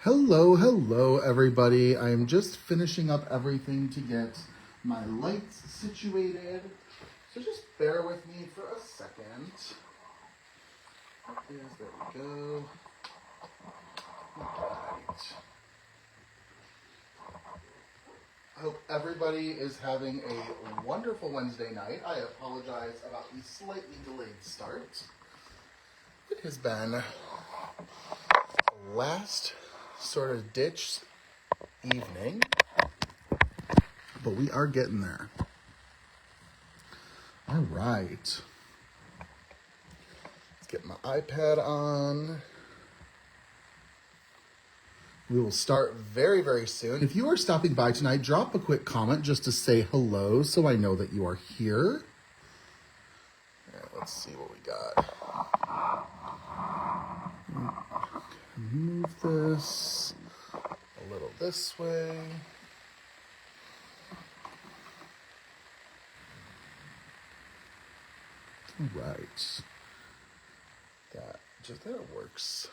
Hello, everybody. I'm just finishing up everything to get my lights situated. So just bear with me for a second. There we go. All right. I hope everybody is having a wonderful Wednesday night. I apologize about the slightly delayed start. It has been last sort of ditch evening, but we are getting there. All right. Let's get my iPad on. We will start very, very soon. If you are stopping by tonight, drop a quick comment just to say hello so I know that you are here. And let's see what we got. Move this a little this way. All right. That works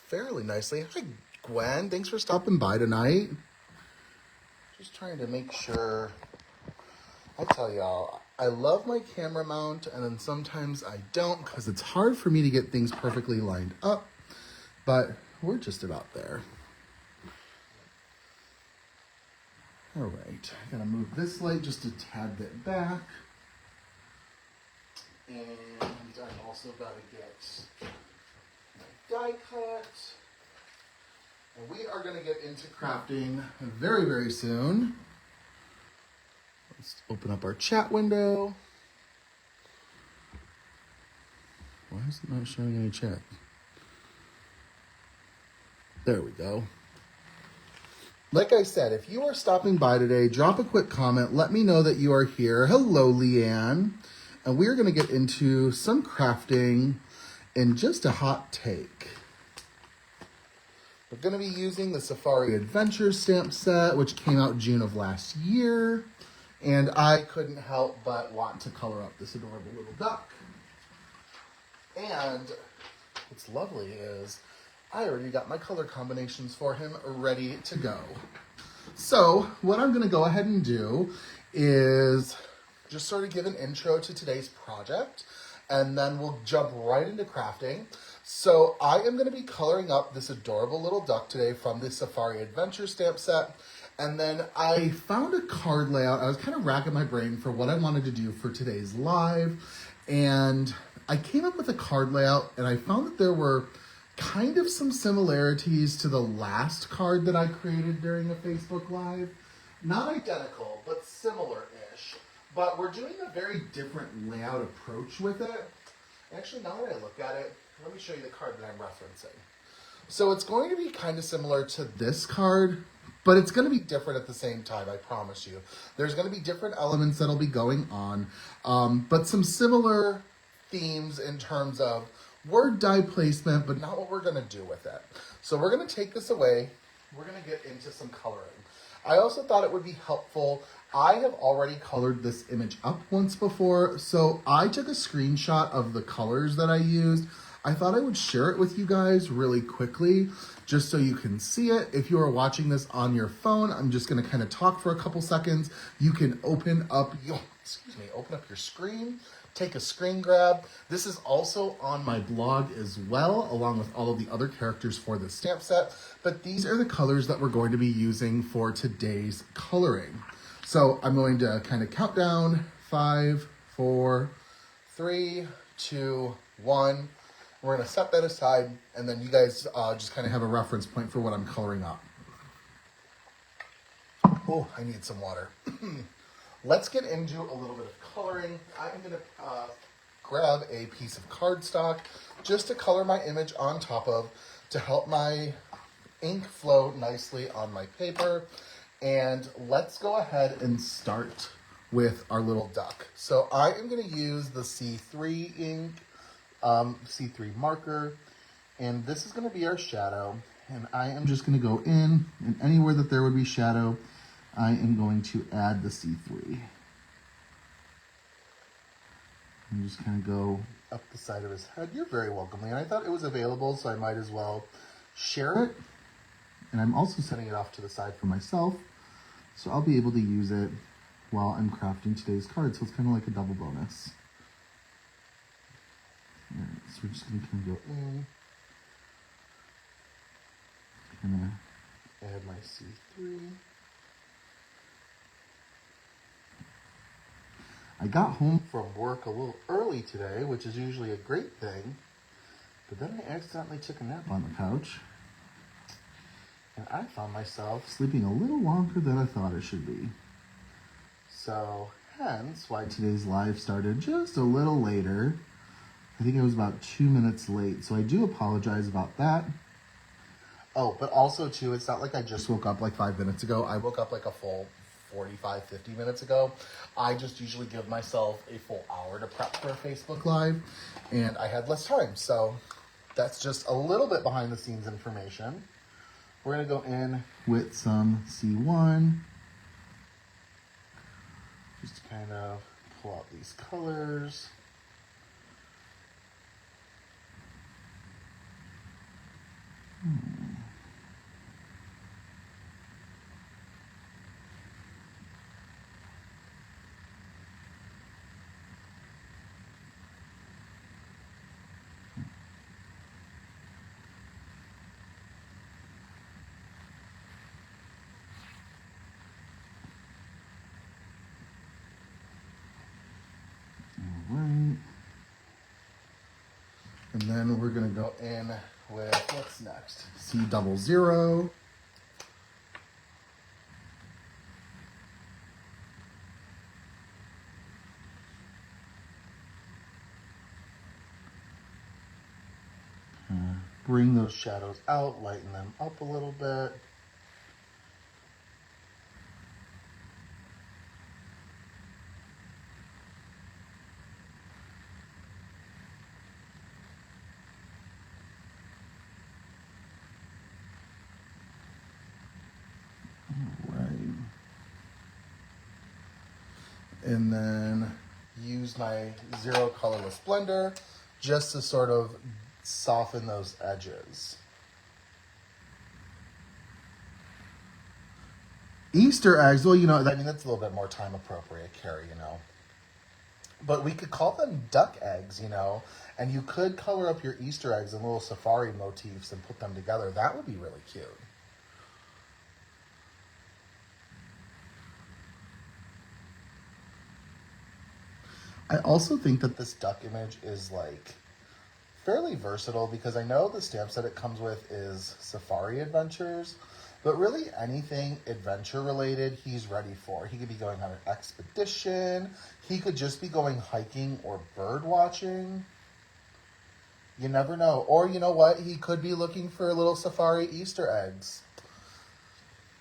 fairly nicely. Hi, Gwen. Thanks for stopping by tonight. Just trying to make sure. I tell y'all, I love my camera mount, and then sometimes I don't because it's hard for me to get things perfectly lined up, but we're just about there. All right, I'm gonna move this light just a tad bit back. And I'm also got to get my die cut. And we are going to get into crafting very, very soon. Let's open up our chat window. Why is it not showing any chat? There we go. Like I said, if you are stopping by today, drop a quick comment. Let me know that you are here. Hello, Leanne. And we're going to get into some crafting in just a hot take. We're going to be using the Safari Adventure stamp set, which came out June of last year. And I couldn't help but want to color up this adorable little duck. And what's lovely is I already got my color combinations for him ready to go. So what I'm going to go ahead and do is just sort of give an intro to today's project, and then we'll jump right into crafting. So I am going to be coloring up this adorable little duck today from the Safari Adventure stamp set. And then I found a card layout. I was kind of racking my brain for what I wanted to do for today's live. And I came up with a card layout, and I found that there were kind of some similarities to the last card that I created during a Facebook Live. Not identical, but similar-ish. But we're doing a very different layout approach with it. Actually, now that I look at it, let me show you the card that I'm referencing. So it's going to be kind of similar to this card, but it's going to be different at the same time, I promise you. There's going to be different elements that'll be going on, but some similar themes in terms of word die placement, but not what we're going to do with it. So we're going to take this away. We're going to get into some coloring. I also thought it would be helpful. I have already colored this image up once before, so I took a screenshot of the colors that I used. I thought I would share it with you guys really quickly, just so you can see it. If you are watching this on your phone, I'm just gonna kind of talk for a couple seconds. You can open up your screen, take a screen grab. This is also on my blog as well, along with all of the other characters for the stamp set. But these are the colors that we're going to be using for today's coloring. So I'm going to kind of count down 5, 4, 3, 2, 1. We're going to set that aside, and then you guys just kind of have a reference point for what I'm coloring up. Oh, I need some water. Let's get into a little bit of coloring. I'm going to grab a piece of cardstock just to color my image on top of to help my ink flow nicely on my paper. And let's go ahead and start with our little duck. So I am going to use the C3 ink, C3 marker, and this is going to be our shadow. And I am just going to go in, and anywhere that there would be shadow, I am going to add the C3. And just kind of go up the side of his head. You're very welcome, and I thought it was available, so I might as well share it. And I'm also setting it off to the side for myself, so I'll be able to use it while I'm crafting today's card. So it's kind of like a double bonus. All right, so we're just going to kind of go in, kind of add my C3. I got home from work a little early today, which is usually a great thing, but then I accidentally took a nap on the couch, and I found myself sleeping a little longer than I thought it should be. So, hence why today's live started just a little later. I think I was about 2 minutes late, so I do apologize about that. Oh, but also too, it's not like I just woke up like 5 minutes ago. I woke up like a full 45, 50 minutes ago. I just usually give myself a full hour to prep for a Facebook Live, and I had less time. So that's just a little bit behind the scenes information. We're gonna go in with some C1, just to kind of pull out these colors. Right. And then we're going to go in with, what's next? C00. Bring those shadows out, lighten them up a little bit. And then use my zero colorless blender just to sort of soften those edges. Easter eggs, well, you know, I mean, that's a little bit more time appropriate, Carrie, you know. But we could call them duck eggs, you know, and you could color up your Easter eggs in little safari motifs and put them together. That would be really cute. I also think that this duck image is like fairly versatile because I know the stamp set it comes with is Safari Adventures, but really anything adventure related he's ready for. He could be going on an expedition. He could just be going hiking or bird watching. You never know. Or you know what? He could be looking for little safari Easter eggs.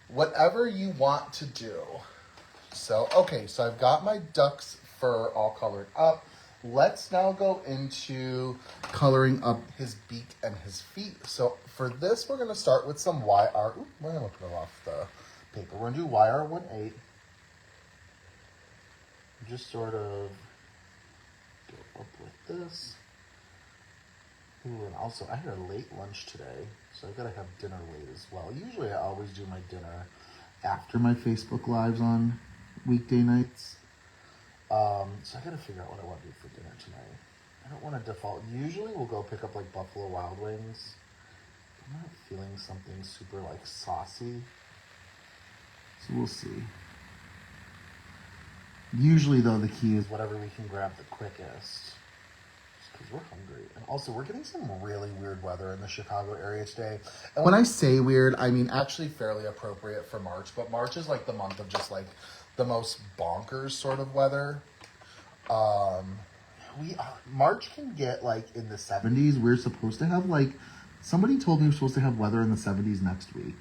Whatever you want to do. So, okay, so I've got my duck's fur all colored up. Let's now go into coloring up his beak and his feet. So for this, we're going to start with some YR. Ooh, we're going to put it off the paper. We're going to do YR18. Just sort of go up with this. Ooh, and also I had a late lunch today, so I got to have dinner late as well. Usually I always do my dinner after my Facebook Lives on weekday nights. So I gotta figure out what I want to do for dinner tonight. I don't want to default. Usually we'll go pick up like Buffalo Wild Wings. I'm not feeling something super like saucy. So we'll see. Usually though the key is whatever we can grab the quickest. Just because we're hungry. And also we're getting some really weird weather in the Chicago area today. And when I say weird, I mean actually fairly appropriate for March. But March is like the month of just like the most bonkers sort of weather. March can get like in the 70s. We're supposed to have like, somebody told me we're supposed to have weather in the 70s next week,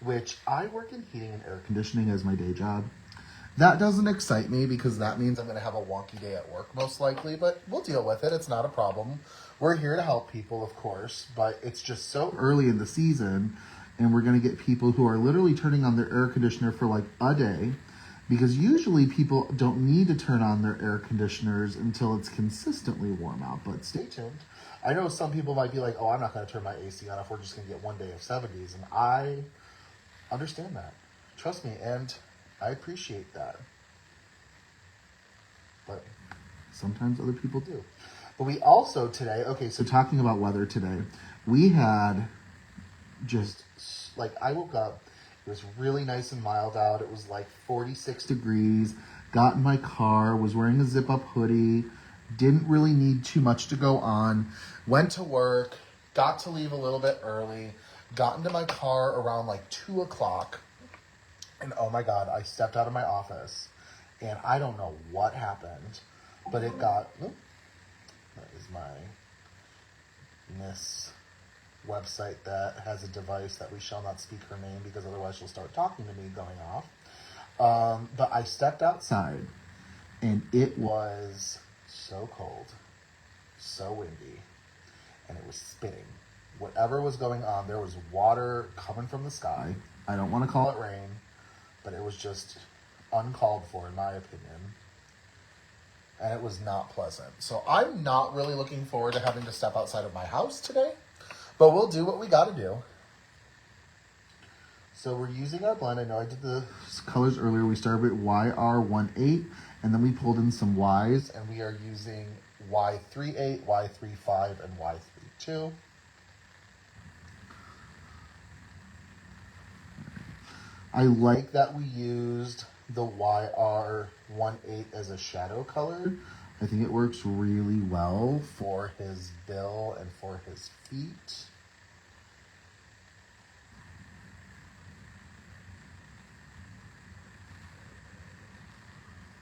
which I work in heating and air conditioning as my day job. That doesn't excite me because that means I'm going to have a wonky day at work most likely, but we'll deal with it. It's not a problem. We're here to help people, of course, but it's just so early in the season and we're going to get people who are literally turning on their air conditioner for like a day. Because usually people don't need to turn on their air conditioners until it's consistently warm out, but stay tuned. I know some people might be like, oh, I'm not going to turn my AC on if we're just going to get one day of 70s. And I understand that. Trust me. And I appreciate that. But sometimes other people do. But we also today, okay, so talking about weather today, we had just, like, I woke up, it was really nice and mild out. It was like 46 degrees, got in my car, was wearing a zip-up hoodie, didn't really need too much to go on, went to work, got to leave a little bit early, got into my car around like 2 o'clock, and oh my God, I stepped out of my office, and I don't know what happened, but it got, that is my Miss website that has a device that we shall not speak her name because otherwise she'll start talking to me going off. But I stepped outside and it was so cold, so windy, and it was spitting. Whatever was going on, there was water coming from the sky. I don't want to call it rain, but it was just uncalled for in my opinion. And it was not pleasant. So I'm not really looking forward to having to step outside of my house today. But we'll do what we got to do. So we're using our blend. I know I did the colors earlier. We started with YR18, and then we pulled in some Ys, and we are using Y38, Y35, and Y32. I like that we used the YR18 as a shadow color. I think it works really well for his bill and for his feet.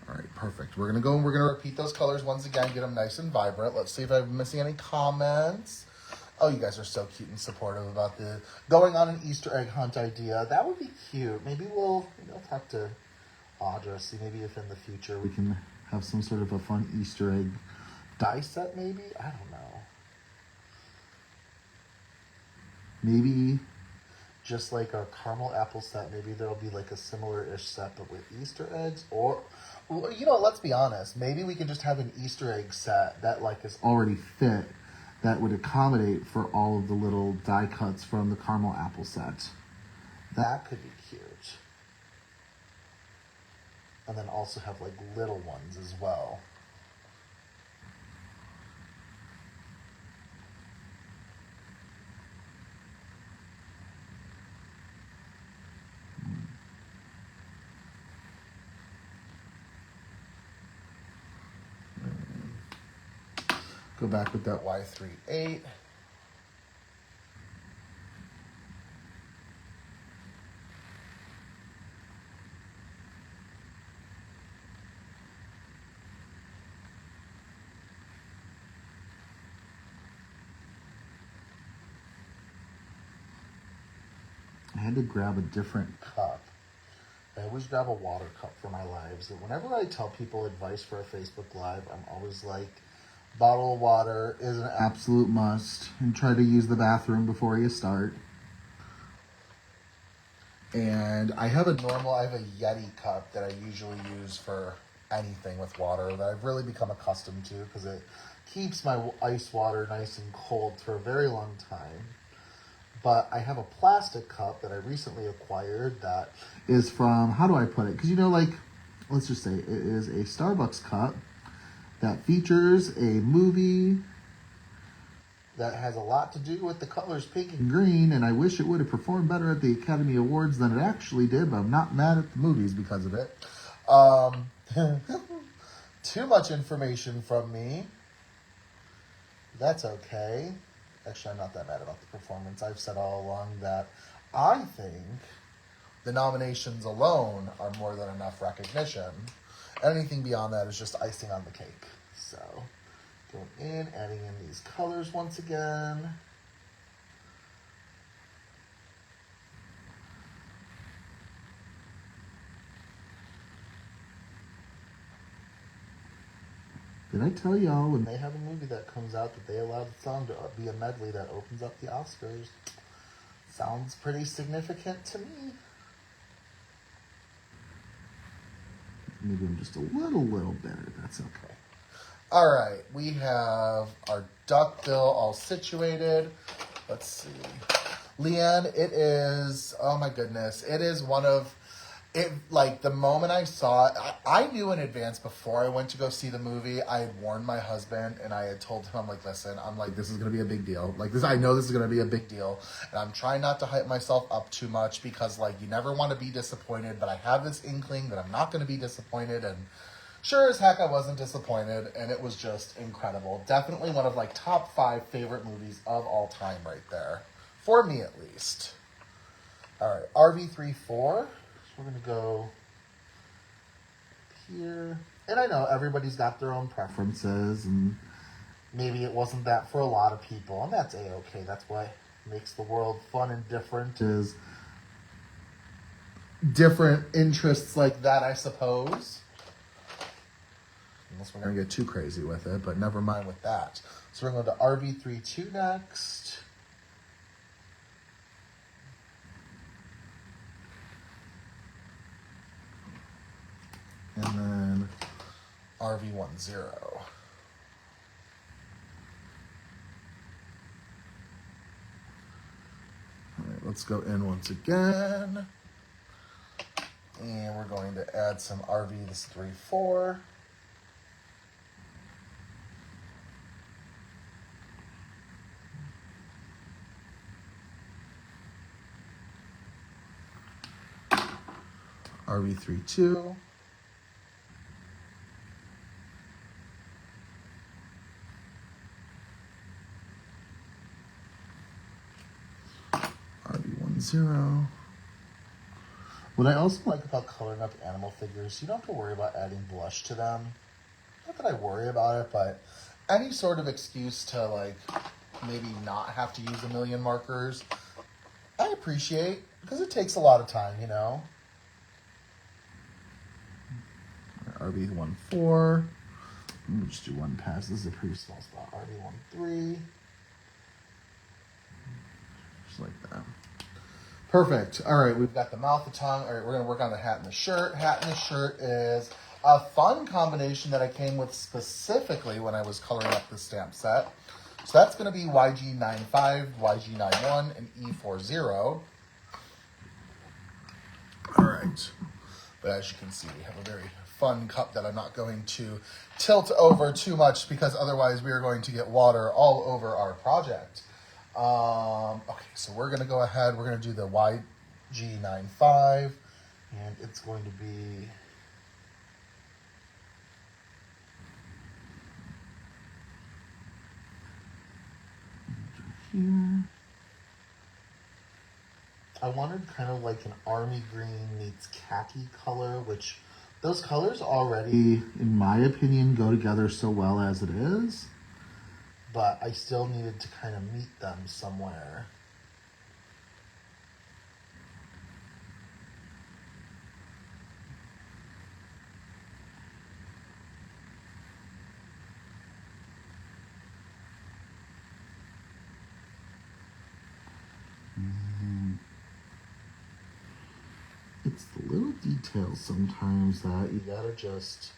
All right, perfect. We're gonna go and we're gonna repeat those colors once again, get them nice and vibrant. Let's see if I'm missing any comments. Oh, you guys are so cute and supportive about the going on an Easter egg hunt idea. That would be cute. Maybe we'll talk to Audra, see maybe if in the future we can have some sort of a fun Easter egg die set maybe? I don't know. Maybe just like a caramel apple set, maybe there'll be like a similar-ish set but with Easter eggs. Or, let's be honest, maybe we can just have an Easter egg set that like is already fit that would accommodate for all of the little die cuts from the caramel apple set. That could be cute. And then also have like little ones as well. Go back with that Y38. I had to grab a different cup. I always grab a water cup for my lives. And whenever I tell people advice for a Facebook Live, I'm always like, bottle of water is an absolute must. And try to use the bathroom before you start. And I have a Yeti cup that I usually use for anything with water that I've really become accustomed to because it keeps my ice water nice and cold for a very long time. But I have a plastic cup that I recently acquired that is from, how do I put it? Because let's just say it is a Starbucks cup that features a movie that has a lot to do with the colors pink and green, and I wish it would have performed better at the Academy Awards than it actually did, but I'm not mad at the movies because of it. Too much information from me. That's okay. Actually, I'm not that mad about the performance. I've said all along that I think the nominations alone are more than enough recognition. Anything beyond that is just icing on the cake. So, going in, adding in these colors once again. Did I tell y'all when they have a movie that comes out that they allow the song to be a medley that opens up the Oscars? Sounds pretty significant to me. Maybe I'm just a little bitter. That's okay. All right, we have our duckbill all situated. Let's see. Leanne, it is, oh my goodness, it is one of, it, like, the moment I saw it, I knew in advance before I went to go see the movie. I had warned my husband and I had told him, I'm like, listen, I'm like, this is going to be a big deal. Like, this, I know this is going to be a big deal. And I'm trying not to hype myself up too much because, like, you never want to be disappointed. But I have this inkling that I'm not going to be disappointed. And sure as heck, I wasn't disappointed. And it was just incredible. Definitely one of, like, top 5 favorite movies of all time right there. For me, at least. All right, RV34. We're going to go here. And I know everybody's got their own preferences, and maybe it wasn't that for a lot of people, and that's A-okay. That's what makes the world fun and different, is different interests like that, I suppose. Unless we're going to get too crazy with it, but never mind with that. So we're going to go to RV32 next. And then RV10. All right, let's go in once again. And we're going to add some RV34. RV32. RV10. What I also like about coloring up animal figures, you don't have to worry about adding blush to them. Not that I worry about it, but any sort of excuse to, like, maybe not have to use a million markers, I appreciate, because it takes a lot of time, you know. RV14. Let me just do one pass. This is a pretty small spot. RV13. Just like that. Perfect. All right, we've got the mouth, the tongue. All right, we're going to work on the hat and the shirt. Hat and the shirt is a fun combination that I came with specifically when I was coloring up the stamp set. So that's going to be YG95, YG91, and E40. All right. But as you can see, we have a very fun cup that I'm not going to tilt over too much because otherwise we are going to get water all over our project. Okay, so we're going to go ahead. We're going to do the YG95, and it's going to be here. I wanted kind of like an army green meets khaki color, which those colors already, in my opinion, go together so well as it is. But I still needed to kind of meet them somewhere. It's the little details sometimes that you gotta just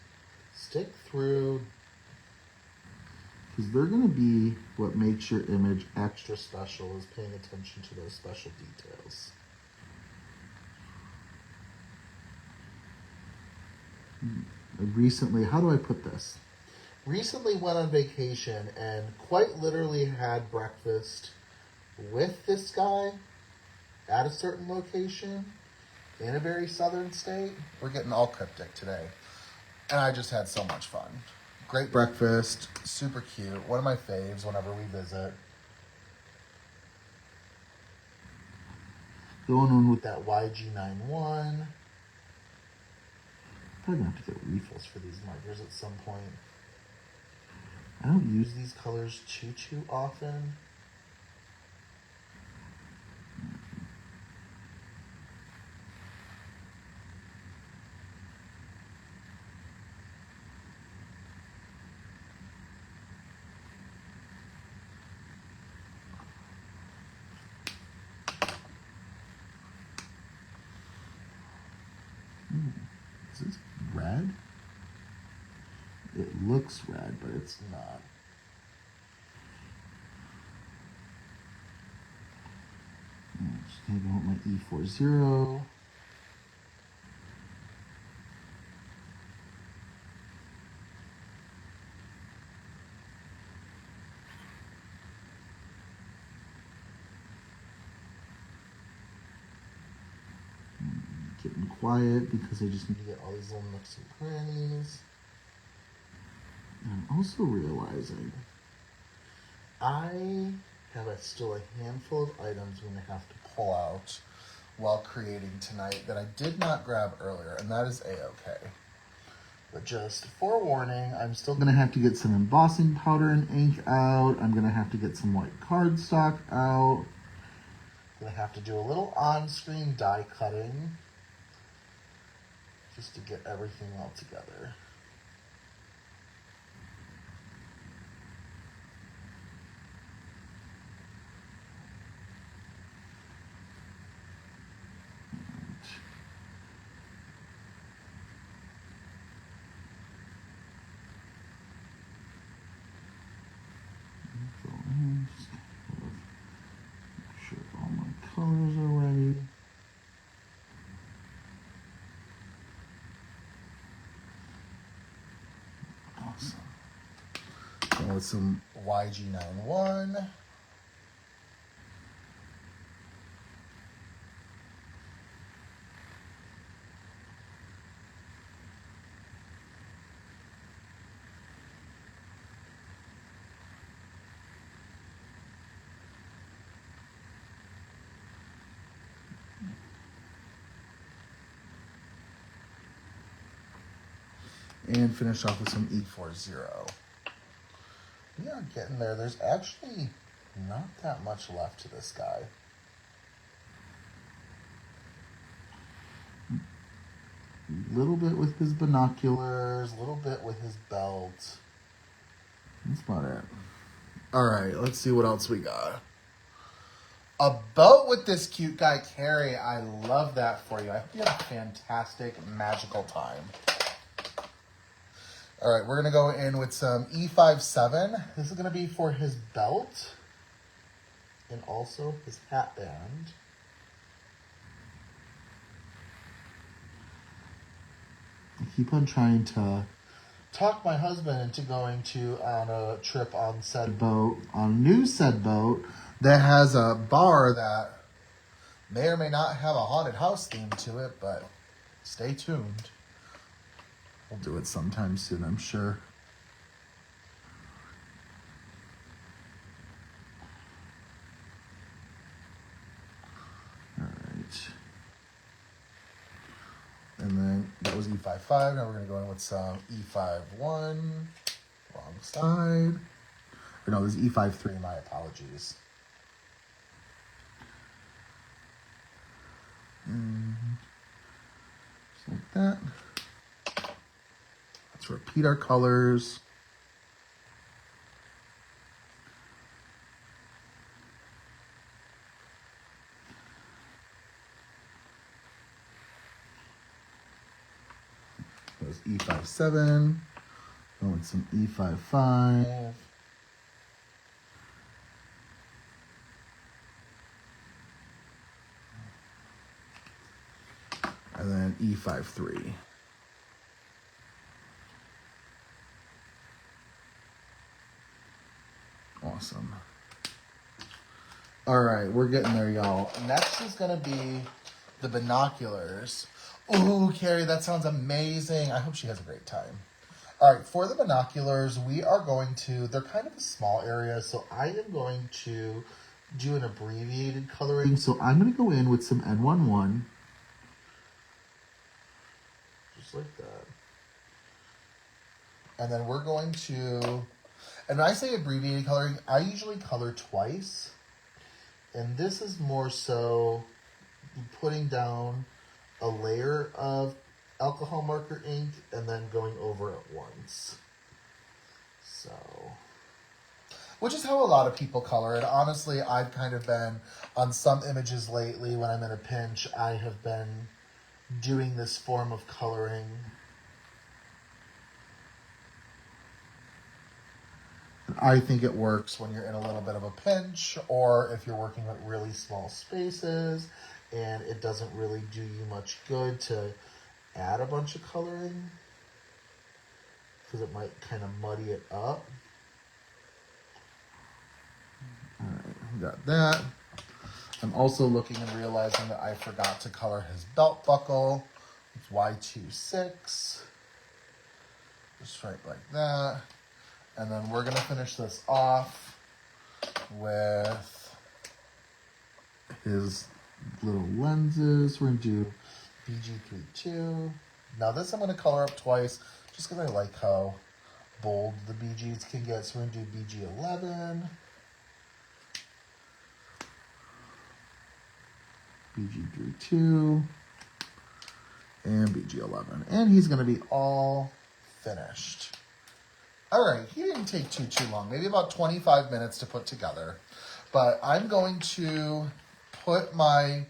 stick through, because they're going to be what makes your image extra special, is paying attention to those special details. I recently, how do I put this? Recently went on vacation and quite literally had breakfast with this guy at a certain location in a very southern state. We're getting all cryptic today. And I just had so much fun. Great breakfast, super cute. One of my faves whenever we visit. Going on with that YG91. Probably gonna have to get refills for these markers at some point. I don't use these colors too often. Is this red? It looks red, but it's not. I'm just going to go with my E40. Getting quiet because I just need to get all these little nooks and crannies. And I'm also realizing I have still a handful of items I'm going to have to pull out while creating tonight that I did not grab earlier, and that is a-okay. But just forewarning, I'm still going to have to get some embossing powder and ink out. I'm going to have to get some white cardstock out. I'm going to have to do a little on-screen die cutting just to get everything all together. Just make sure all my colors are ready. Awesome. Go with some YG91. And finish off with some E40. We are getting there. There's actually not that much left to this guy. A little bit with his binoculars, a little bit with his belt. That's about it. All right, let's see what else we got. A boat with this cute guy, Carrie. I love that for you. I hope you have a fantastic, magical time. All right, we're going to go in with some E57. This is going to be for his belt and also his hat band. I keep on trying to talk my husband into going on a trip on said boat, on new said boat, that has a bar that may or may not have a haunted house theme to it, but stay tuned. We'll do it sometime soon, I'm sure. All right. And then that was E55. Now we're going to go in with some E51. Wrong side. Or no, this is E53. My apologies. And just like that. Let's repeat our colors. That was E57. Going with some E55. And then E53. Awesome. All right, we're getting there, y'all. Next is going to be the binoculars. Oh, Carrie, that sounds amazing. I hope she has a great time. All right, for the binoculars, we are going to, they're kind of a small area, so I am going to do an abbreviated coloring. So I'm going to go in with some N11. Just like that. And then we're going to, and when I say abbreviated coloring, I usually color twice. And this is more so putting down a layer of alcohol marker ink and then going over it once. So, which is how a lot of people color it. Honestly, I've kind of been on some images lately when I'm in a pinch, I have been doing this form of coloring. I think it works when you're in a little bit of a pinch, or if you're working with really small spaces and it doesn't really do you much good to add a bunch of coloring because it might kind of muddy it up. All right, we got that. I'm also looking and realizing that I forgot to color his belt buckle. It's Y26. Just right like that. And then we're going to finish this off with his little lenses. We're going to do BG32. Now this I'm going to color up twice just because I like how bold the BGs can get. So we're going to do BG11. BG32. And BG11. And he's going to be all finished. All right, he didn't take too long, maybe about 25 minutes to put together. But I'm going to put my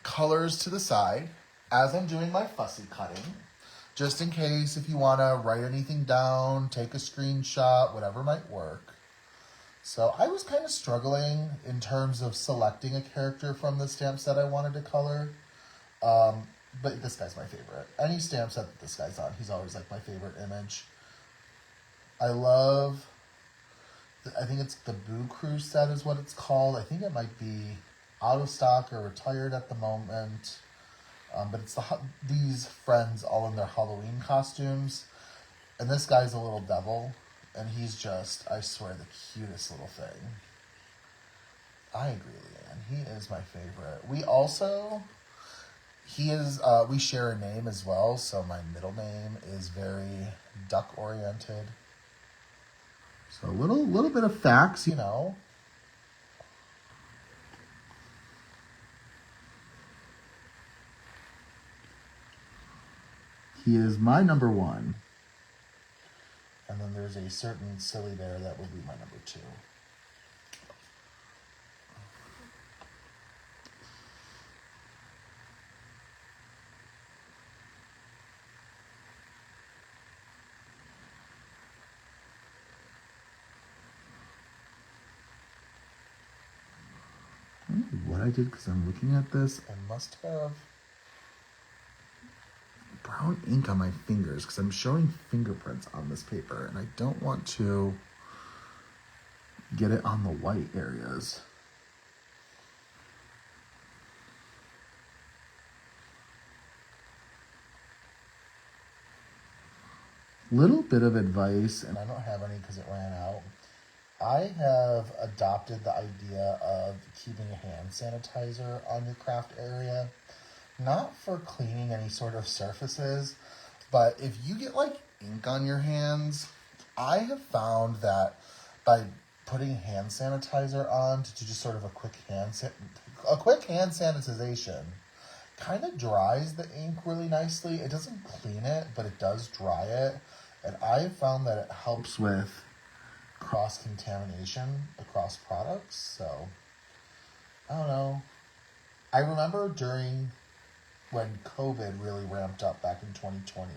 colors to the side as I'm doing my fussy cutting, just in case if you want to write anything down, take a screenshot, whatever might work. So I was kind of struggling in terms of selecting a character from the stamp set I wanted to color. But this guy's my favorite. Any stamp set that this guy's on, he's always like my favorite image. I love, I think it's the Boo Crew set is what it's called. I think it might be out of stock or retired at the moment. But it's these friends all in their Halloween costumes. And this guy's a little devil. And he's just, I swear, the cutest little thing. I agree, Leanne. He is my favorite. We also, we share a name as well. So my middle name is very duck-oriented. So a little bit of facts, you know. He is my number 1. And then there's a certain silly bear that would be my number 2. What I did, because I'm looking at this, I must have brown ink on my fingers because I'm showing fingerprints on this paper and I don't want to get it on the white areas. Little bit of advice, and I don't have any because it ran out. I have adopted the idea of keeping a hand sanitizer on your craft area. Not for cleaning any sort of surfaces, but if you get like ink on your hands, I have found that by putting hand sanitizer on to do just sort of a quick hand sanitization kind of dries the ink really nicely. It doesn't clean it, but it does dry it. And I have found that it helps with cross-contamination across products. So, I don't know. I remember when COVID really ramped up back in 2020,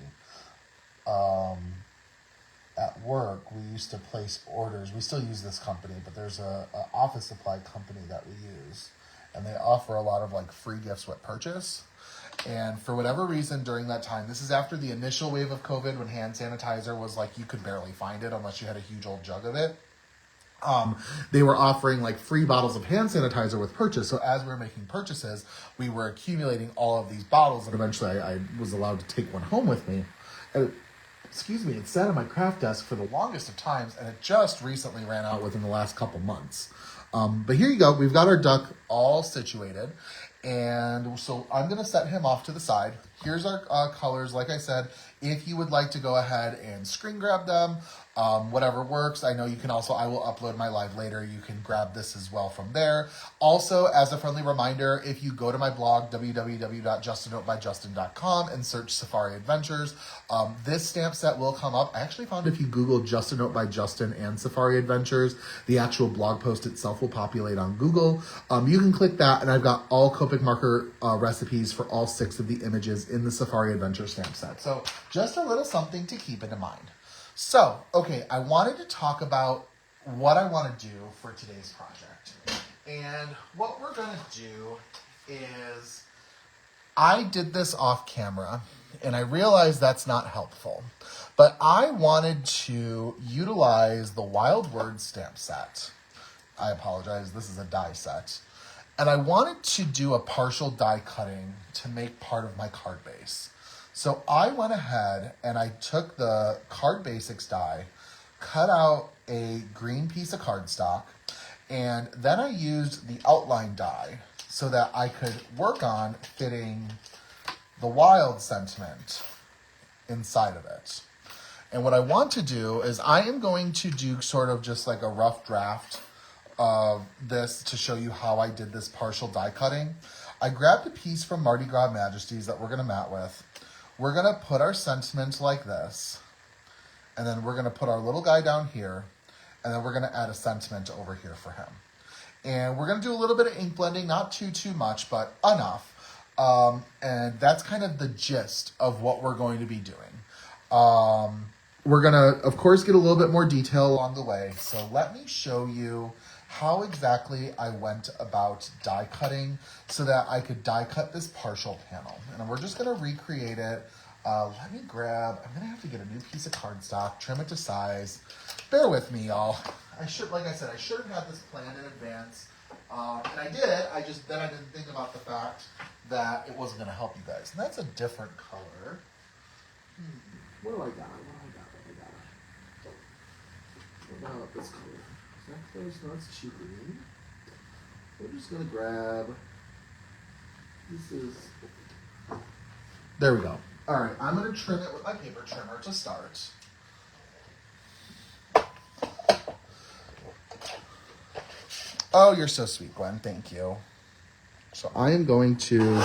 at work, we used to place orders. We still use this company, but there's a office supply company that we use, and they offer a lot of like free gifts with purchase. And for whatever reason during that time, this is after the initial wave of COVID when hand sanitizer was like you could barely find it unless you had a huge old jug of it. They were offering like free bottles of hand sanitizer with purchase. So as we were making purchases, we were accumulating all of these bottles, and eventually I was allowed to take one home with me. And it sat on my craft desk for the longest of times, and it just recently ran out within the last couple months. But here you go. We've got our duck all situated. And so I'm going to set him off to the side. Here's our colors. Like I said, if you would like to go ahead and screen grab them, whatever works. I know you can also, I will upload my live later. You can grab this as well from there. Also, as a friendly reminder, if you go to my blog, www.justinotebydustin.com, and search Safari Adventures, this stamp set will come up. I actually found if you Google Just a Note by Justin and Safari Adventures, the actual blog post itself will populate on Google. You can click that, and I've got all Copic marker recipes for all 6 of the images in the Safari Adventure stamp set. So just a little something to keep in mind. So, okay, I wanted to talk about what I want to do for today's project. And what we're going to do is, I did this off camera, and I realized that's not helpful. But I wanted to utilize the Wild Word stamp set. I apologize, this is a die set. And I wanted to do a partial die cutting to make part of my card base. So I went ahead and I took the Card Basics die, cut out a green piece of cardstock, and then I used the outline die so that I could work on fitting the wild sentiment inside of it. And what I want to do is I am going to do sort of just like a rough draft of this to show you how I did this partial die cutting. I grabbed a piece from Mardi Gras Majesties that we're going to mat with. We're going to put our sentiment like this, and then we're going to put our little guy down here, and then we're going to add a sentiment over here for him. And we're going to do a little bit of ink blending, not too much, but enough. And that's kind of the gist of what we're going to be doing. We're going to, of course, get a little bit more detail along the way. So let me show you how exactly I went about die cutting so that I could die cut this partial panel. And we're just going to recreate it. Let me grab, I'm going to have to get a new piece of cardstock, trim it to size. Bear with me, y'all. Like I said, I should have had this planned in advance. And I did, then I didn't think about the fact that it wasn't going to help you guys. And that's a different color. What do I got? What about this color? Is that close? No, it's too green. We're just going to grab, there we go. All right, I'm going to trim it with my paper trimmer to start. Oh, you're so sweet, Gwen. Thank you. So I am going to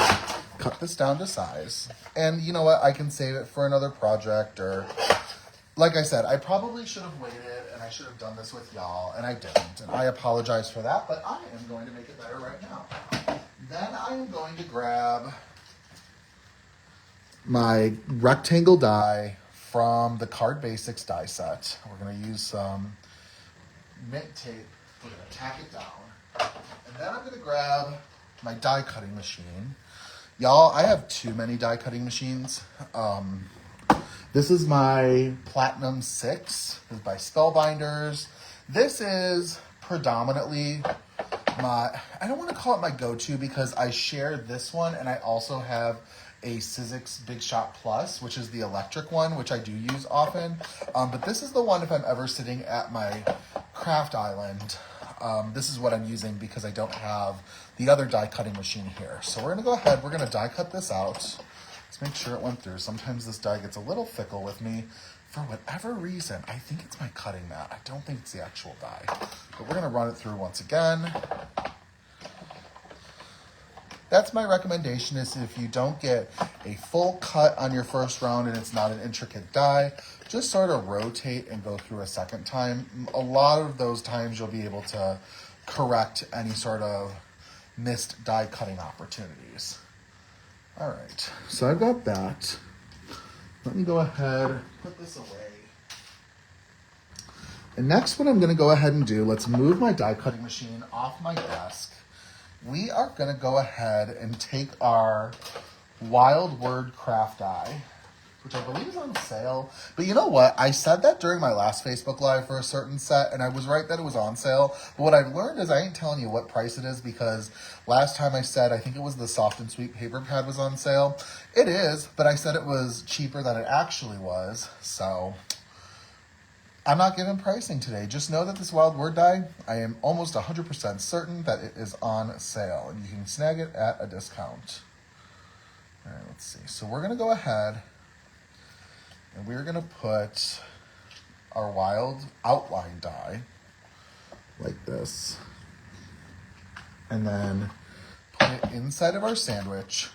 cut this down to size. And you know what? I can save it for another project, or like I said, I probably should have waited and I should have done this with y'all, and I didn't. And I apologize for that, but I am going to make it better right now. Then I am going to grab my rectangle die from the Card Basics die set. We're going to use some mint tape. We're going to tack it down. And then I'm going to grab my die cutting machine. Y'all, I have too many die cutting machines. This is my Platinum 6. This is by Spellbinders. This is predominantly I don't want to call it my go-to because I share this one, and I also have a Sizzix Big Shot Plus, which is the electric one, which I do use often. But this is the one if I'm ever sitting at my craft island. This is what I'm using because I don't have the other die cutting machine here. So we're going to go ahead, we're going to die cut this out. Let's make sure it went through. Sometimes this die gets a little fickle with me for whatever reason. I think it's my cutting mat. I don't think it's the actual die. But we're going to run it through once again. That's my recommendation, is if you don't get a full cut on your first round and it's not an intricate die, just sort of rotate and go through a second time. A lot of those times you'll be able to correct any sort of missed die cutting opportunities. All right, so I've got that. Let me go ahead, put this away. And next what I'm gonna go ahead and do, let's move my die cutting machine off my desk. We are gonna go ahead and take our Wild Word craft die, which I believe is on sale. But you know what? I said that during my last Facebook Live for a certain set, and I was right that it was on sale. But what I've learned is I ain't telling you what price it is, because last time I said, I think it was the Soft and Sweet paper pad was on sale. It is, but I said it was cheaper than it actually was. So I'm not giving pricing today. Just know that this Wild Word die, I am almost 100% certain that it is on sale, and you can snag it at a discount. All right, let's see. So we're going to go ahead and we're going to put our wild outline die like this, and then put it inside of our sandwich.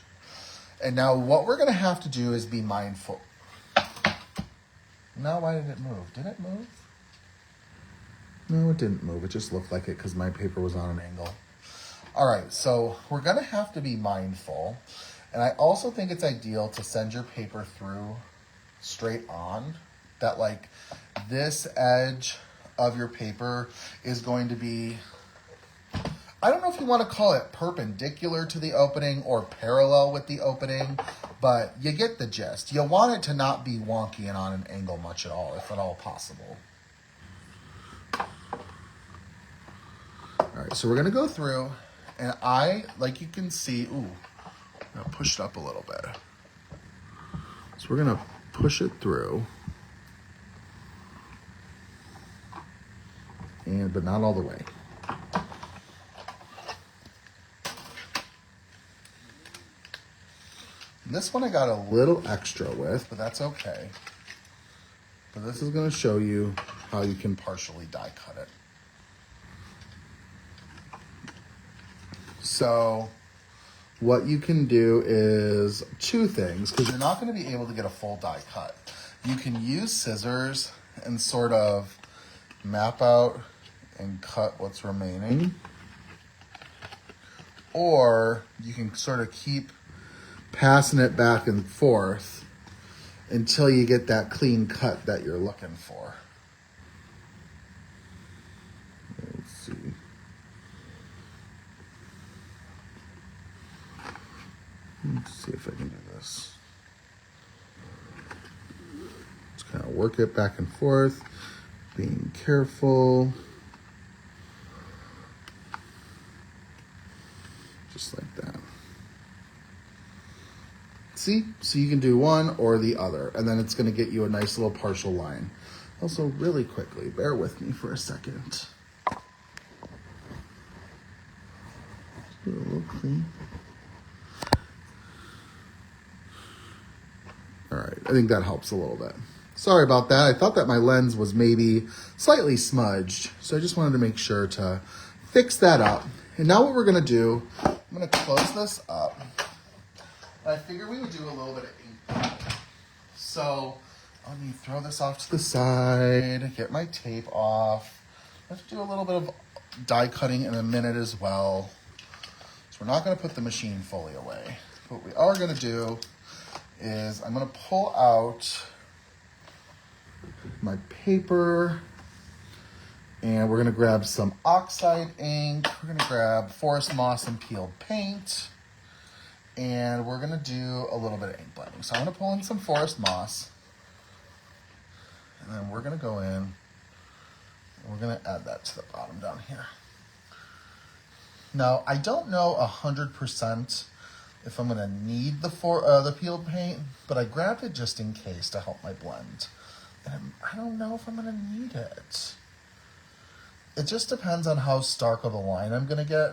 And now what we're going to have to do is be mindful. Now, why did it move? Did it move? No, it didn't move. It just looked like it because my paper was on an angle. All right, so we're going to have to be mindful. And I also think it's ideal to send your paper through straight on. that like this edge of your paper is going to be, I don't know if you want to call it perpendicular to the opening or parallel with the opening, but you get the gist. You want it to not be wonky and on an angle much at all, if at all possible. All right, so we're gonna go through, and like you can see, ooh, I'm gonna push it up a little bit. So we're gonna push it through, but not all the way. This one I got a little extra with, but that's okay. But this is going to show you how you can partially die cut it. So what you can do is two things, because you're not going to be able to get a full die cut. You can use scissors and sort of map out and cut what's remaining. Or you can sort of keep passing it back and forth until you get that clean cut that you're looking for. Let's see. Let's see if I can do this. Just kind of work it back and forth, being careful. Just like that. See? So you can do one or the other, and then it's going to get you a nice little partial line. Also, really quickly, bear with me for a second. Do it a little clean. All right, I think that helps a little bit. Sorry about that. I thought that my lens was maybe slightly smudged, so I just wanted to make sure to fix that up. And now what we're going to do, I'm going to close this up. I figured we would do a little bit of ink. So let me throw this off to the side, get my tape off. Let's do a little bit of die cutting in a minute as well. So we're not going to put the machine fully away. What we are going to do is I'm going to pull out my paper, and we're going to grab some oxide ink. We're going to grab forest moss and peeled paint. And we're going to do a little bit of ink blending. So I'm going to pull in some forest moss. And then we're going to go in. And we're going to add that to the bottom down here. Now, I don't know 100% if I'm going to need the peeled paint, but I grabbed it just in case to help my blend. And I don't know if I'm going to need it. It just depends on how stark of a line I'm going to get.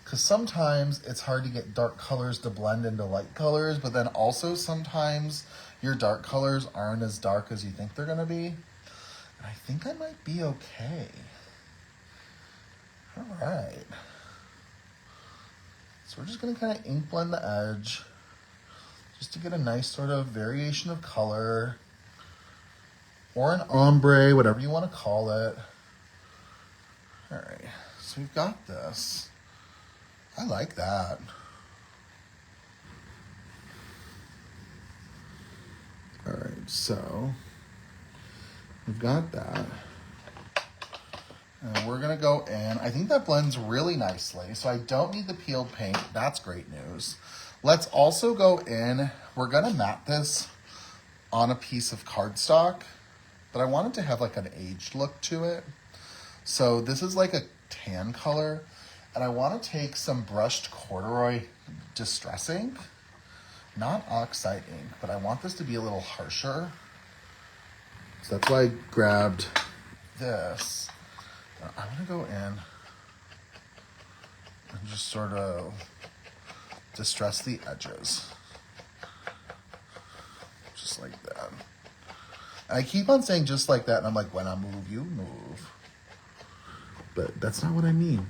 Because sometimes it's hard to get dark colors to blend into light colors, but then also sometimes your dark colors aren't as dark as you think they're going to be. And I think I might be okay. All right. So we're just going to kind of ink blend the edge just to get a nice sort of variation of color, or an ombre, whatever you want to call it. All right, so we've got this. I like that. All right, so we've got that. And we're gonna go in. I think that blends really nicely, so I don't need the peeled paint. That's great news. Let's also go in. We're gonna mat this on a piece of cardstock, but I want it to have like an aged look to it. So this is like a tan color. And I want to take some brushed corduroy distress ink, not oxide ink, but I want this to be a little harsher. So that's why I grabbed this. I'm going to go in and just sort of distress the edges. Just like that. And I keep on saying just like that, and I'm like, when I move, you move. But that's not what I mean.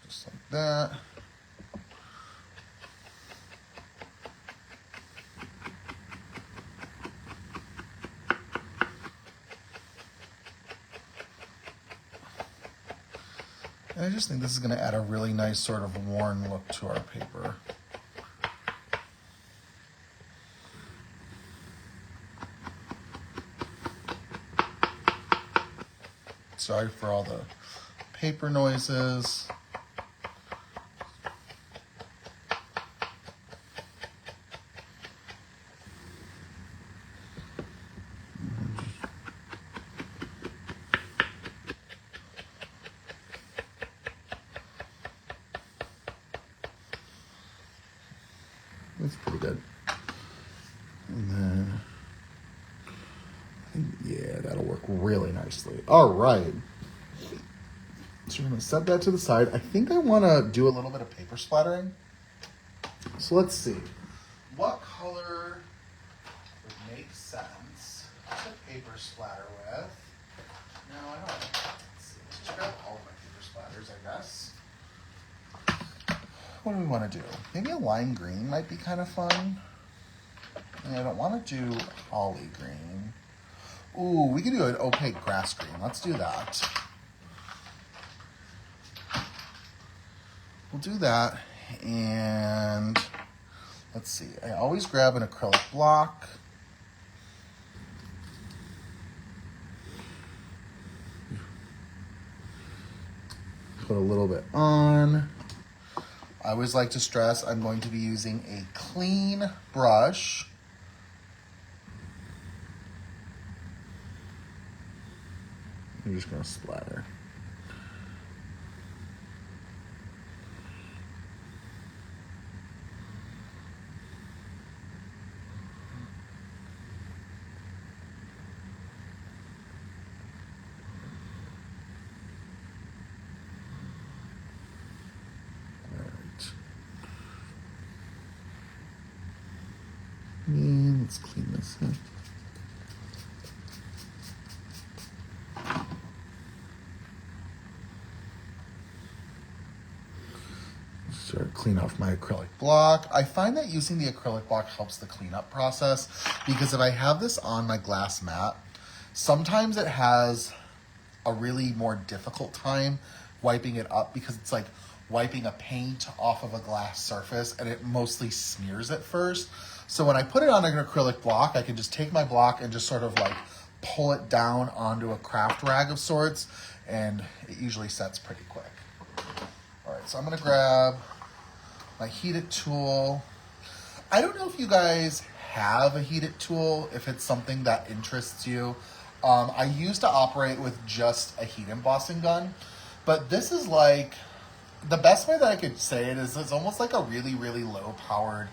Just like that. And I just think this is going to add a really nice sort of worn look to our paper. Sorry for all the paper noises. That's pretty good. And then, yeah, that'll work really nicely. All right. So we're going to set that to the side. I think I want to do a little bit of paper splattering. So let's see. What color would make sense to paper splatter with? No, I don't know. Let's see. Let's check out all of my paper splatters, I guess. What do we want to do? Maybe a lime green might be kind of fun. And I don't want to do holly green. Ooh, we can do an opaque grass green. Let's do that. We'll do that, and let's see. I always grab an acrylic block. Put a little bit on. I always like to stress I'm going to be using a clean brush. I'm just going to splatter. And let's clean this up. Sort of clean off my acrylic block. I find that using the acrylic block helps the cleanup process because if I have this on my glass mat, sometimes it has a really more difficult time wiping it up because it's like wiping a paint off of a glass surface and it mostly smears it first. So when I put it on an acrylic block, I can just take my block and just sort of like pull it down onto a craft rag of sorts, and it usually sets pretty quick. All right, so I'm gonna grab my heated tool. I don't know if you guys have a heated tool, if it's something that interests you. I used to operate with just a heat embossing gun, but this is like, the best way that I could say it is it's almost like a really, really low powered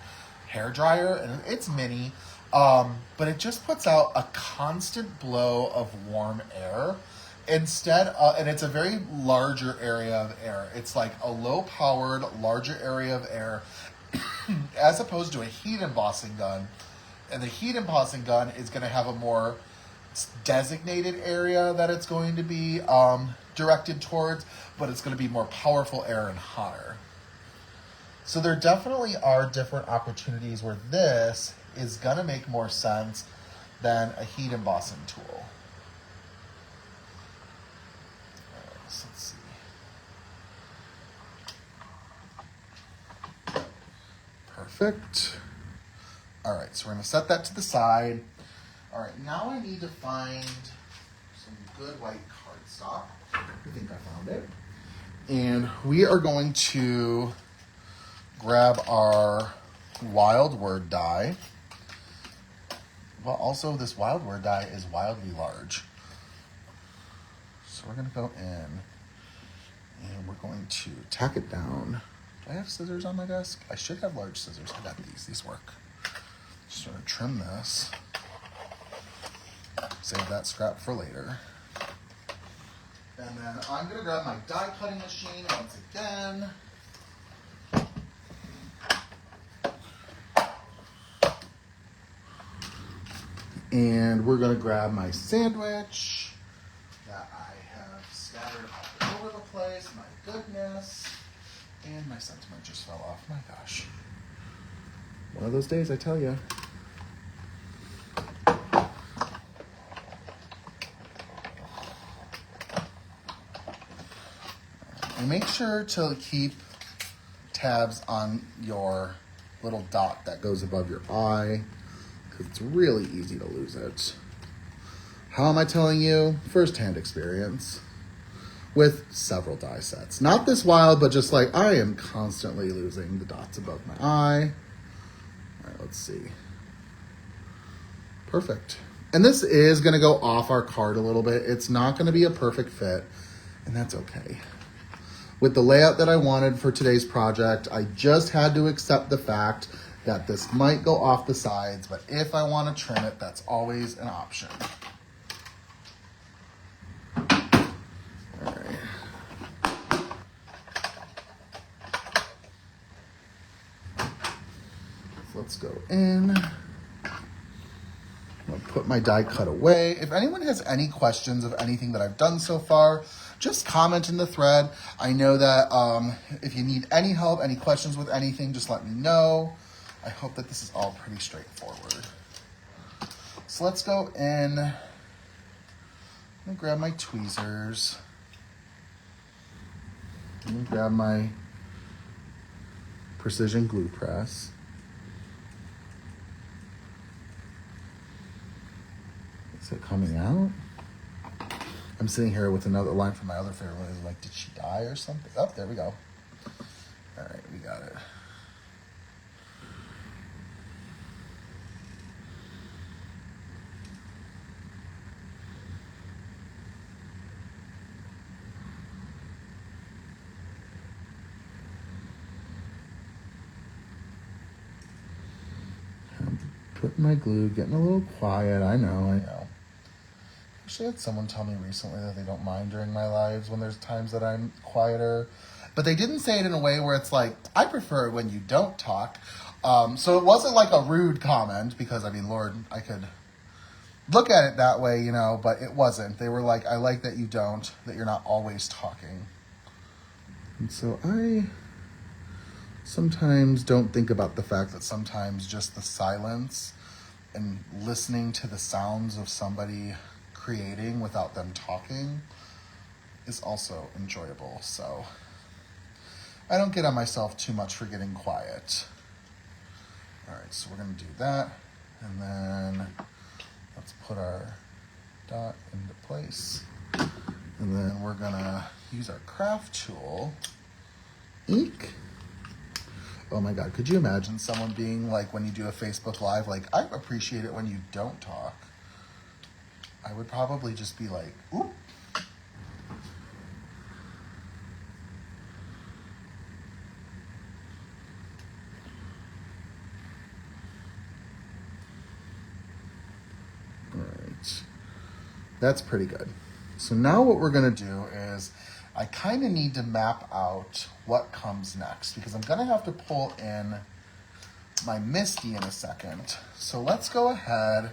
hair dryer, and it's mini, but it just puts out a constant blow of warm air instead, and it's a very larger area of air. It's like a low powered, larger area of air as opposed to a heat embossing gun. And the heat embossing gun is going to have a more designated area that it's going to be directed towards, but it's going to be more powerful air and hotter. So there definitely are different opportunities where this is going to make more sense than a heat embossing tool. All right, so let's see. Perfect. All right, so we're going to set that to the side. All right, now I need to find some good white cardstock. I think I found it. And we are going to grab our wild word die. Well, also this wild word die is wildly large. So we're gonna go in and we're going to tack it down. Do I have scissors on my desk? I should have large scissors. I got these. These work. Just sort of trim this. Save that scrap for later. And then I'm gonna grab my die cutting machine once again. And we're gonna grab my sandwich that I have scattered all over the place. My goodness. And my sentiment just fell off. My gosh. One of those days, I tell you. And make sure to keep tabs on your little dot that goes above your eye, because it's really easy to lose it. How am I telling you? First-hand experience with several die sets. Not this wild, but just like I am constantly losing the dots above my eye. All right, let's see. Perfect. And this is going to go off our card a little bit. It's not going to be a perfect fit, and that's okay. With the layout that I wanted for today's project, I just had to accept the fact that this might go off the sides, but if I want to trim it, that's always an option. All right. So let's go in. I'll put my die cut away. If anyone has any questions of anything that I've done so far, just comment in the thread. I know that if you need any help, any questions with anything, just let me know. I hope that this is all pretty straightforward. So let's go in. I'm gonna grab my tweezers. I'm gonna grab my precision glue press. Is it coming out? I'm sitting here with another line from my other favorite one. Like, did she die or something? Oh, there we go. All right, we got it. I'm putting my glue, getting a little quiet. I know. Actually, I had someone tell me recently that they don't mind during my lives when there's times that I'm quieter. But they didn't say it in a way where it's like, I prefer it when you don't talk. So it wasn't like a rude comment because, I mean, Lord, I could look at it that way, you know, but it wasn't. They were like, I like that you don't, that you're not always talking. And so I sometimes don't think about the fact that sometimes just the silence and listening to the sounds of somebody creating without them talking is also enjoyable. So I don't get on myself too much for getting quiet. All right, so we're gonna do that. And then let's put our dot into place. And then we're gonna use our craft tool. Ink. Oh my God, could you imagine someone being like, when you do a Facebook Live, like, I appreciate it when you don't talk. I would probably just be like, oop. All right, that's pretty good. So now what we're gonna do is, I kind of need to map out what comes next because I'm gonna have to pull in my Misty in a second. So let's go ahead.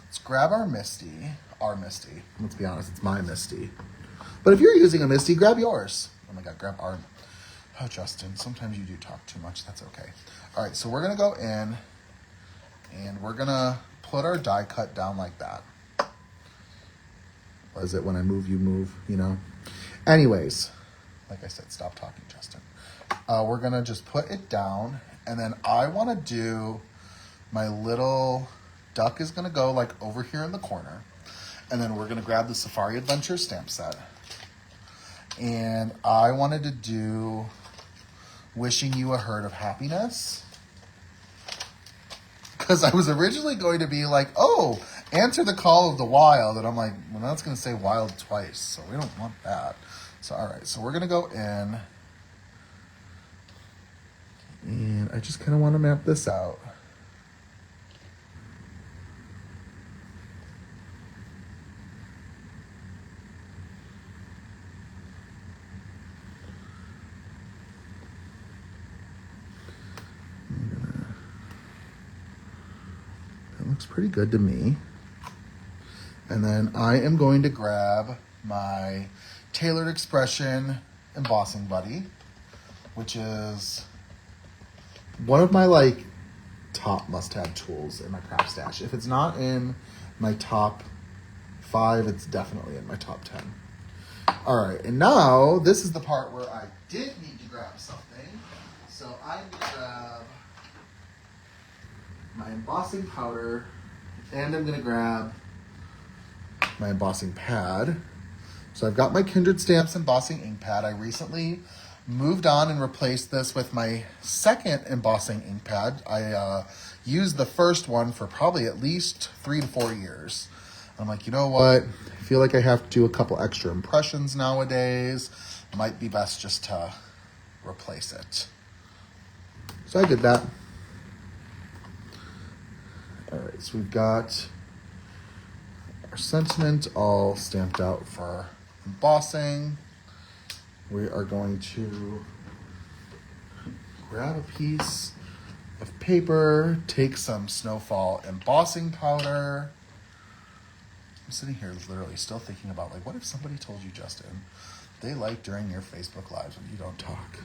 Let's grab our Misty. Let's be honest, it's my Misty. But if you're using a Misty, grab yours. Oh my God, grab our... Oh, Justin, sometimes you do talk too much. That's okay. All right, so we're going to go in and we're going to put our die cut down like that. What is it? When I move, you move, you know? Anyways, like I said, stop talking, Justin. We're going to just put it down, and then I want to do my little... duck is going to go like over here in the corner. And then we're going to grab the Safari Adventure stamp set. And I wanted to do Wishing You a Herd of Happiness. Because I was originally going to be like, oh, Answer the Call of the Wild. And I'm like, well, that's going to say wild twice. So we don't want that. So, all right. So we're going to go in. And I just kind of want to map this out. Looks pretty good to me. And then I am going to grab my Tailored Expression Embossing Buddy, which is one of my like top must-have tools in my craft stash. If it's not in my top 5, it's definitely in my top 10. All right, and now this is the part where I did need to grab something. So I'm gonna grab my embossing powder, and I'm gonna grab my embossing pad. So I've got my Kindred Stamps embossing ink pad. I recently moved on and replaced this with my second embossing ink pad. I used the first one for probably at least 3 to 4 years. I'm like, you know what? I feel like I have to do a couple extra impressions nowadays. Might be best just to replace it. So I did that. All right, so we've got our sentiment all stamped out for embossing. We are going to grab a piece of paper, take some Snowfall embossing powder. I'm sitting here literally still thinking about, like, what if somebody told you, Justin, they like during your Facebook Lives when you don't talk?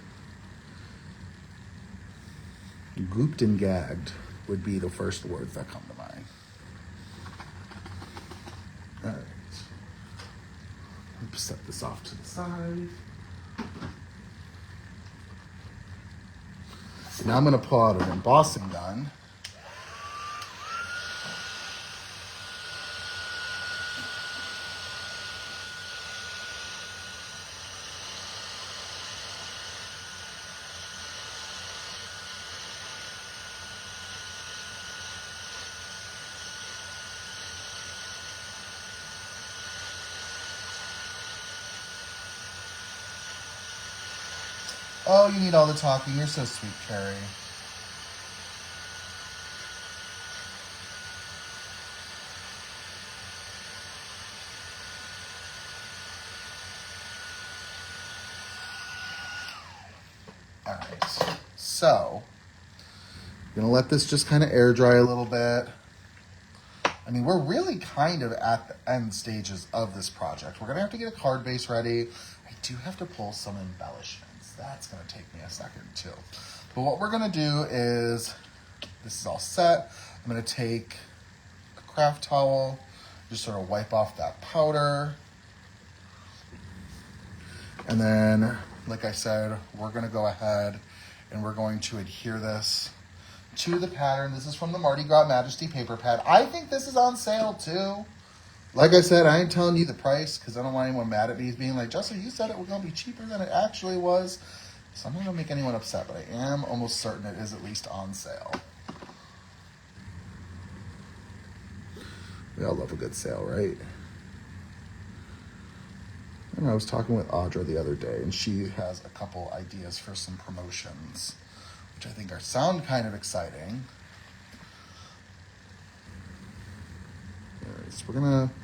Gooped and gagged would be the first words that come to mind. All right. Let's set this off to the side. Now I'm going to pull out an embossing gun. Oh, you need all the talking. You're so sweet, Carrie. All right. So, I'm going to let this just kind of air dry a little bit. I mean, we're really kind of at the end stages of this project. We're going to have to get a card base ready. I do have to pull some embellishments. That's going to take me a second too. But what we're going to do is, this is all set. I'm going to take a craft towel, just sort of wipe off that powder. And then, like I said, we're going to go ahead and we're going to adhere this to the pattern. This is from the Mardi Gras Majesty paper pad. I think this is on sale too. Like I said, I ain't telling you the price because I don't want anyone mad at me being like, Justin, you said it was going to be cheaper than it actually was. So I'm not going to make anyone upset, but I am almost certain it is at least on sale. We all love a good sale, right? And I was talking with Audra the other day, and she has a couple ideas for some promotions, which I think sound kind of exciting. All right, so we're going to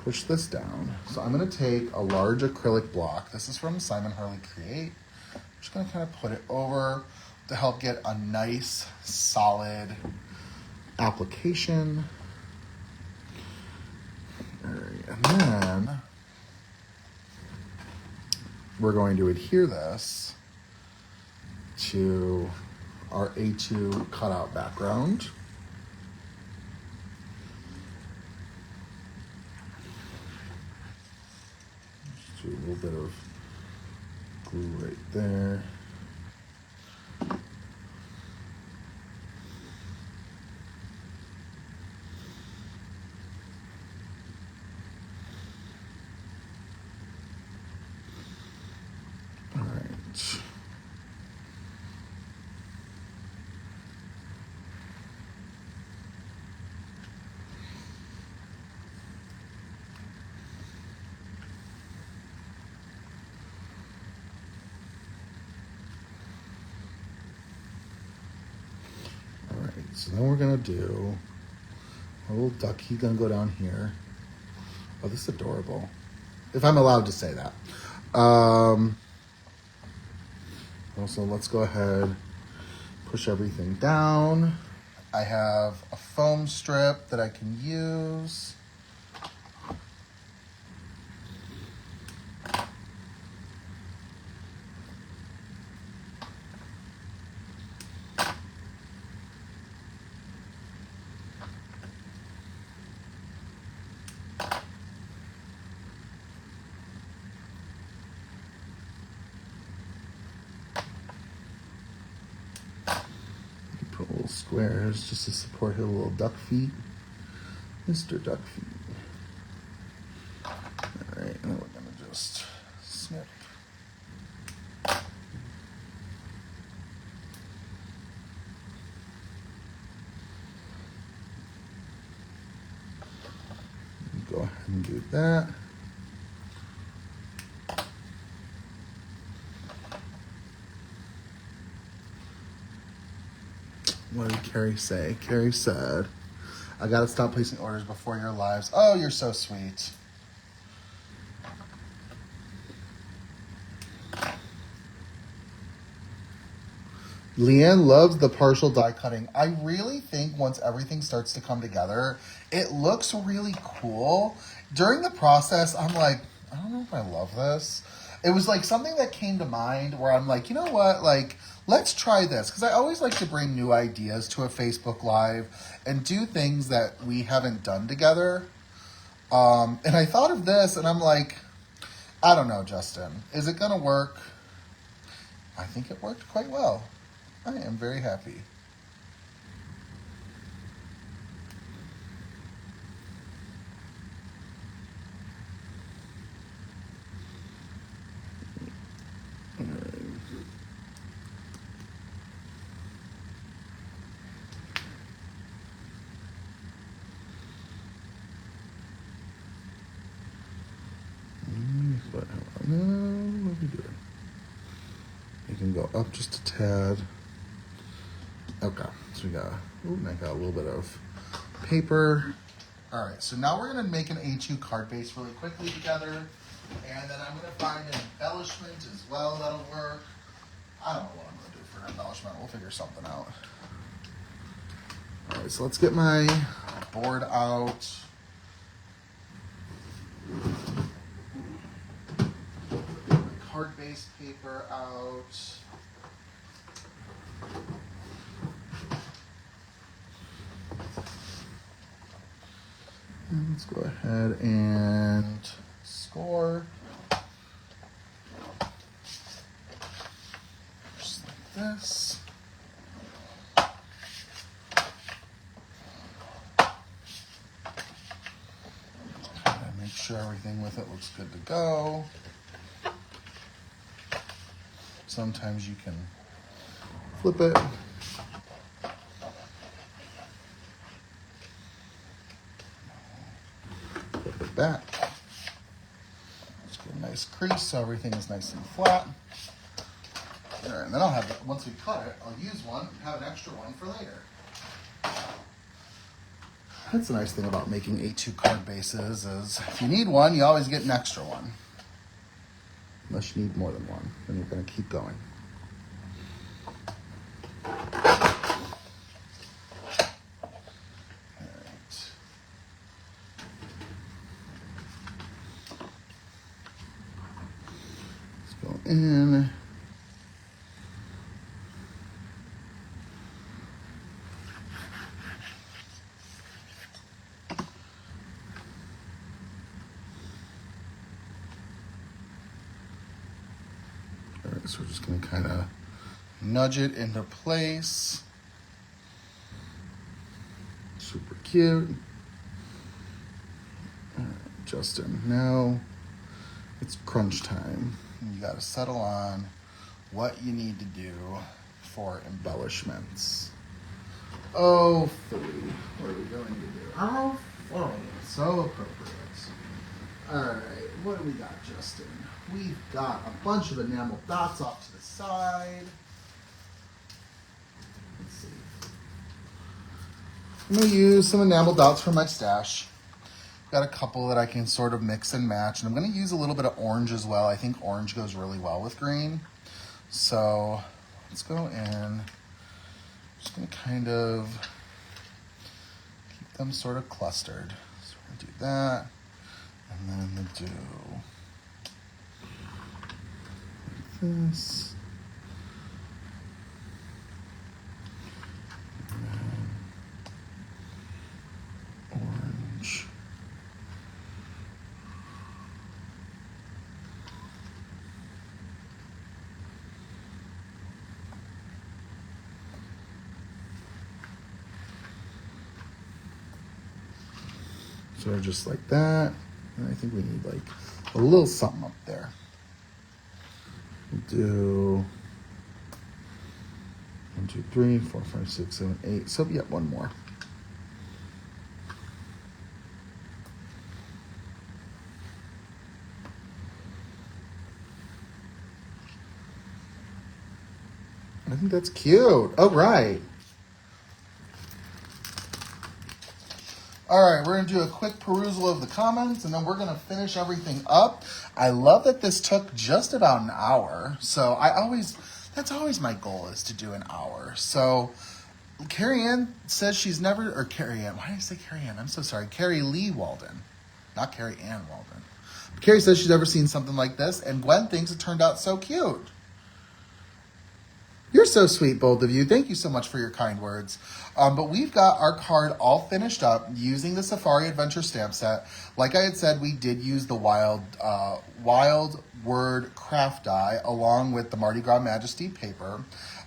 push this down. So I'm going to take a large acrylic block. This is from Simon Hurley Create. I'm just going to kind of put it over to help get a nice, solid application. All right, and then we're going to adhere this to our A2 cutout background. Just do a little bit of glue right there. All right. So then we're gonna do a little duck. He's gonna go down here. Oh, this is adorable. If I'm allowed to say that. Also, let's go ahead, push everything down. I have a foam strip that I can use. little squares just to support his little duck feet. Mr. Duck Feet. All right, and then we're gonna just snip. Go ahead and do that. What did Carrie say? Carrie said, I gotta stop placing orders before your lives. Oh, you're so sweet. Leanne loves the partial die cutting. I really think once everything starts to come together, it looks really cool. During the process, I'm like, I don't know if I love this. It was like something that came to mind where I'm like, you know what, like, let's try this. Because I always like to bring new ideas to a Facebook Live and do things that we haven't done together. And I thought of this and I'm like, I don't know, Justin. Is it going to work? I think it worked quite well. I am very happy. What are we doing? You can go up just a tad. Okay, so we got, I got a little bit of paper. All right, so now we're gonna make an A2 card base really quickly together. And then I'm gonna find an embellishment as well that'll work. I don't know what I'm gonna do for an embellishment. We'll figure something out. All right, so let's get my board out. My card base paper out. And let's go ahead and score. Just like this. Make sure everything with it looks good to go. Sometimes you can flip it. Flip it back. Just get a nice crease so everything is nice and flat. There, and then I'll have, once we cut it, I'll use one and have an extra one for later. That's the nice thing about making A2 card bases is if you need one, you always get an extra one. Unless you need more than one, then you're going to keep going. All right. Let's go in. So we're just going to kind of nudge it into place. Super cute. All right, Justin, now it's crunch time. You got to settle on what you need to do for embellishments. Oh, 3. What are we going to do? Oh, 4. So appropriate. All right, what do we got, Justin? We've got a bunch of enamel dots off to the side. Let's see. I'm going to use some enamel dots from my stash. Got a couple that I can sort of mix and match. And I'm going to use a little bit of orange as well. I think orange goes really well with green. So let's go in. Just going to kind of keep them sort of clustered. So we're going to do that. And then the do like this. And then orange. Sort of just like that. And I think we need like a little something up there. We'll do 1, 2, 3, 4, 5, 6, 7, 8. So yeah, one more. I think that's cute. Oh, right. All right, we're going to do a quick perusal of the comments, and then we're going to finish everything up. I love that this took just about an hour. So that's always my goal, is to do an hour. So Carrie Ann says she's never, or Carrie Ann, why did I say Carrie Ann? I'm so sorry. Carrie Lee Walden, not Carrie Ann Walden. Carrie says she's never seen something like this, and Gwen thinks it turned out so cute. You're so sweet, both of you. Thank you so much for your kind words. But we've got our card all finished up using the Safari Adventure stamp set. Like I had said, we did use the Wild Word craft die along with the Mardi Gras Majesty paper.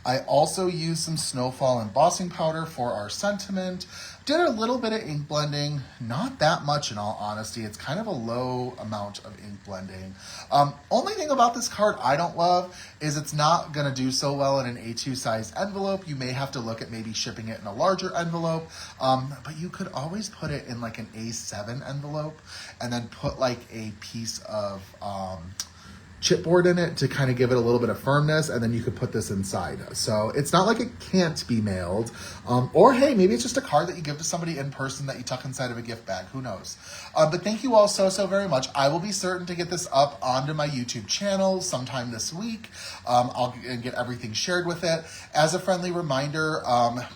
I also used some Snowfall embossing powder for our sentiment. Did a little bit of ink blending, not that much in all honesty. It's kind of a low amount of ink blending. Only thing about this card I don't love is it's not gonna do so well in an A2 size envelope. You may have to look at maybe shipping it in a larger envelope, but you could always put it in like an A7 envelope and then put like a piece of chipboard in it to kind of give it a little bit of firmness, and then you could put this inside. So it's not like it can't be mailed. Or hey, maybe it's just a card that you give to somebody in person that you tuck inside of a gift bag. Who knows? But thank you all so very much. I will be certain to get this up onto my YouTube channel sometime this week. I'll get everything shared with it. As a friendly reminder,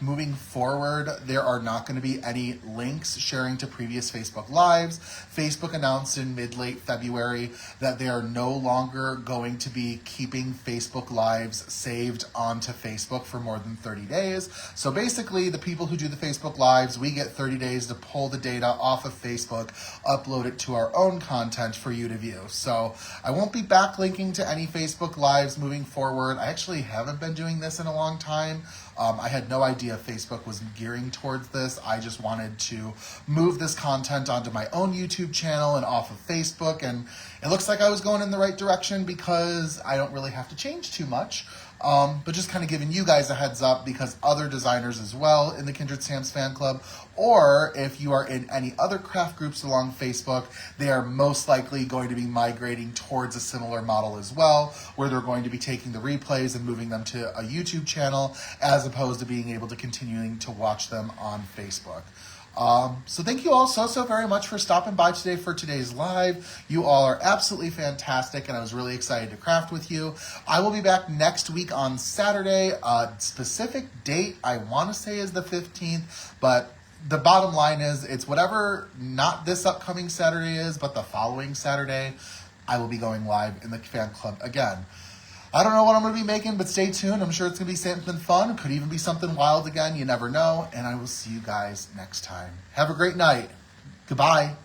moving forward, there are not going to be any links sharing to previous Facebook Lives. Facebook announced in mid-late February that they are no longer going to be keeping Facebook Lives saved onto Facebook for more than 30 days. So basically, the people who do the Facebook Lives, we get 30 days to pull the data off of Facebook, upload it to our own content for you to view. So I won't be backlinking to any Facebook Lives moving forward. I actually haven't been doing this in a long time. I had no idea Facebook was gearing towards this. I just wanted to move this content onto my own YouTube channel and off of Facebook, and it looks like I was going in the right direction because I don't really have to change too much. But just kind of giving you guys a heads up, because other designers as well in the Kindred Stamps fan club, or if you are in any other craft groups along Facebook, they are most likely going to be migrating towards a similar model as well, where they're going to be taking the replays and moving them to a YouTube channel, as opposed to being able to continuing to watch them on Facebook. So thank you all so very much for stopping by today for today's live. You all are absolutely fantastic, and I was really excited to craft with you. I will be back next week on Saturday. Specific date I want to say is the 15th, but the bottom line is it's whatever, not this upcoming Saturday is, but the following Saturday, I will be going live in the fan club again. I don't know what I'm going to be making, but stay tuned. I'm sure it's going to be something fun. It could even be something wild again. You never know. And I will see you guys next time. Have a great night. Goodbye.